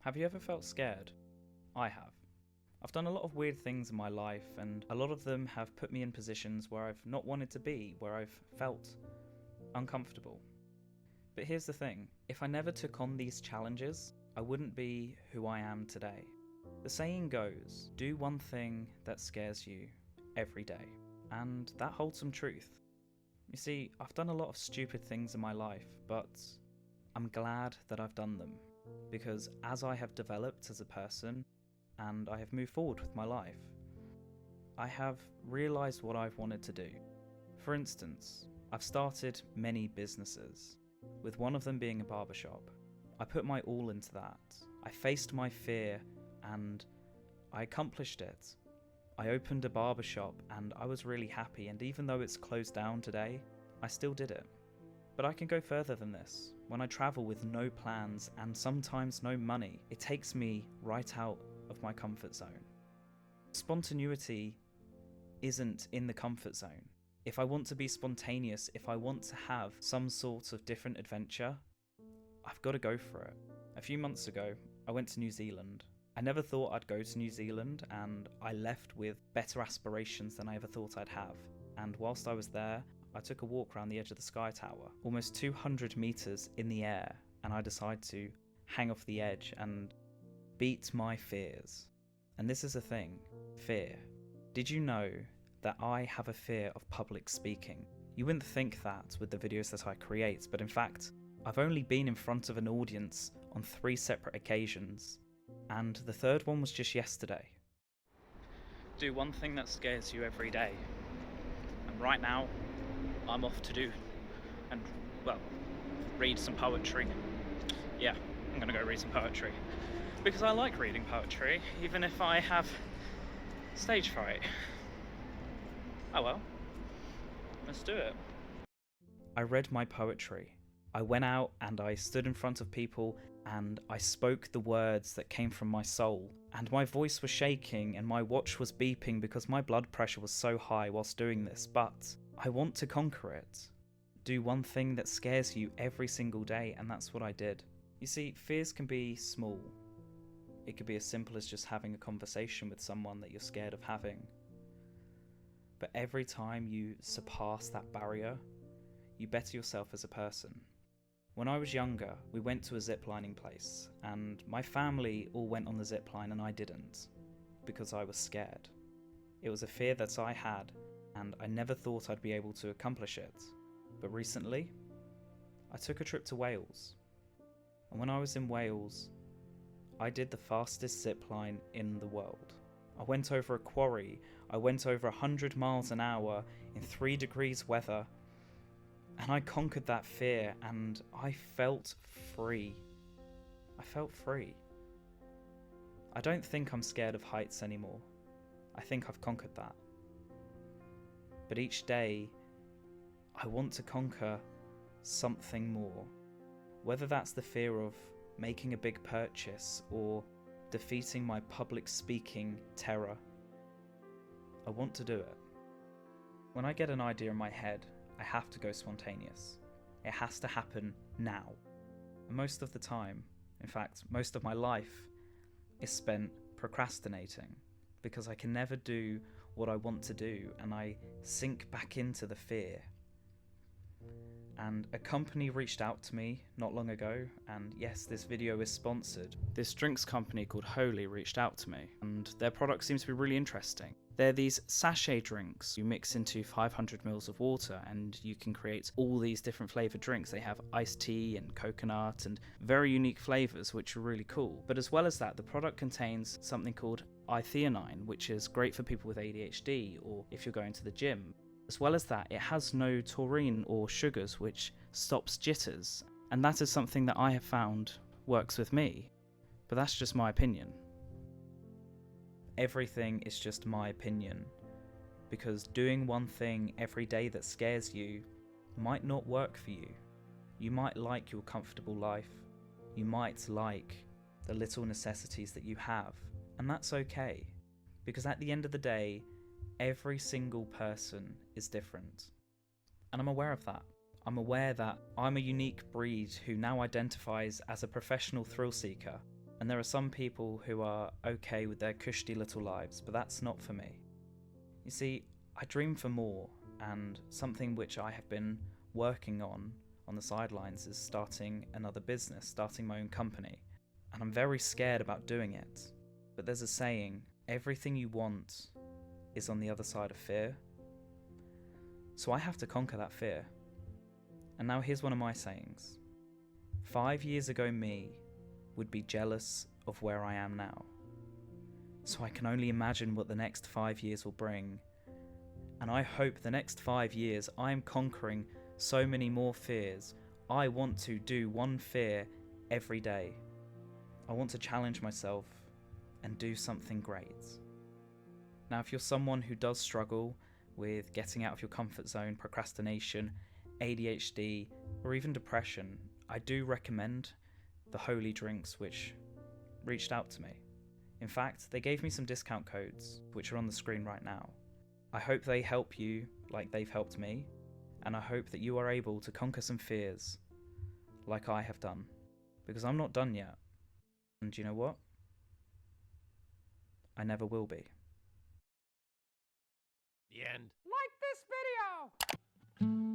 Have you ever felt scared? I have. I've done a lot of weird things in my life, and a lot of them have put me in positions where I've not wanted to be, where I've felt uncomfortable. But here's the thing, if I never took on these challenges, I wouldn't be who I am today. The saying goes, do one thing that scares you every day. And that holds some truth. You see, I've done a lot of stupid things in my life, but I'm glad that I've done them. Because as I have developed as a person, and I have moved forward with my life, I have realised what I've wanted to do. For instance, I've started many businesses, with one of them being a barbershop. I put my all into that. I faced my fear and I accomplished it. I opened a barbershop and I was really happy, and even though it's closed down today, I still did it. But I can go further than this. When I travel with no plans and sometimes no money, it takes me right out of my comfort zone. Spontaneity isn't in the comfort zone. If I want to be spontaneous, if I want to have some sort of different adventure, I've got to go for it. A few months ago, I went to New Zealand. I never thought I'd go to New Zealand, and I left with better aspirations than I ever thought I'd have. And whilst I was there, I took a walk around the edge of the Sky Tower, almost 200 meters in the air, and I decided to hang off the edge and beat my fears. And this is a thing, fear. Did you know that I have a fear of public speaking? You wouldn't think that with the videos that I create, but in fact, I've only been in front of an audience on 3 separate occasions, and the third one was just yesterday. Do one thing that scares you every day. And right now, I'm off to do and, read some poetry. Yeah, I'm gonna go read some poetry. Because I like reading poetry, even if I have stage fright. Oh well, let's do it. I read my poetry. I went out and I stood in front of people and I spoke the words that came from my soul. And my voice was shaking and my watch was beeping because my blood pressure was so high whilst doing this, but I want to conquer it. Do one thing that scares you every single day, and that's what I did. You see, fears can be small. It could be as simple as just having a conversation with someone that you're scared of having. But every time you surpass that barrier, you better yourself as a person. When I was younger, we went to a ziplining place, and my family all went on the zipline and I didn't, because I was scared. It was a fear that I had, and I never thought I'd be able to accomplish it. But recently, I took a trip to Wales. And when I was in Wales, I did the fastest zipline in the world. I went over a quarry, I went over 100 miles an hour in 3 degrees weather, and I conquered that fear and I felt free. I felt free. I don't think I'm scared of heights anymore. I think I've conquered that. But each day, I want to conquer something more. Whether that's the fear of making a big purchase or defeating my public speaking terror, I want to do it. When I get an idea in my head, I have to go spontaneous. It has to happen now. And most of the time, in fact, most of my life is spent procrastinating because I can never do what I want to do and I sink back into the fear. And a company reached out to me not long ago, and yes, this video is sponsored. This drinks company called Holy reached out to me, and their product seems to be really interesting. They're these sachet drinks you mix into 500 mils of water and you can create all these different flavoured drinks. They have iced tea and coconut and very unique flavours, which are really cool. But as well as that, the product contains something called L-theanine, which is great for people with ADHD or if you're going to the gym. As well as that, it has no taurine or sugars, which stops jitters. And that is something that I have found works with me. But that's just my opinion. Everything is just my opinion. Because doing one thing every day that scares you might not work for you. You might like your comfortable life. You might like the little necessities that you have. And that's okay. Because at the end of the day, every single person is different. And I'm aware of that. I'm aware that I'm a unique breed who now identifies as a professional thrill seeker. And there are some people who are okay with their cushy little lives, but that's not for me. You see, I dream for more, and something which I have been working on the sidelines is starting another business, starting my own company. And I'm very scared about doing it. But there's a saying, everything you want is on the other side of fear. So I have to conquer that fear. And now here's one of my sayings. 5 years ago me would be jealous of where I am now. So I can only imagine what the next 5 years will bring. And I hope the next 5 years I'm conquering so many more fears. I want to do one fear every day. I want to challenge myself and do something great. Now, if you're someone who does struggle with getting out of your comfort zone, procrastination, ADHD, or even depression, I do recommend the Holy Drinks, which reached out to me. In fact, they gave me some discount codes, which are on the screen right now. I hope they help you like they've helped me, and I hope that you are able to conquer some fears like I have done, because I'm not done yet. And you know what? I never will be. The end. Like this video!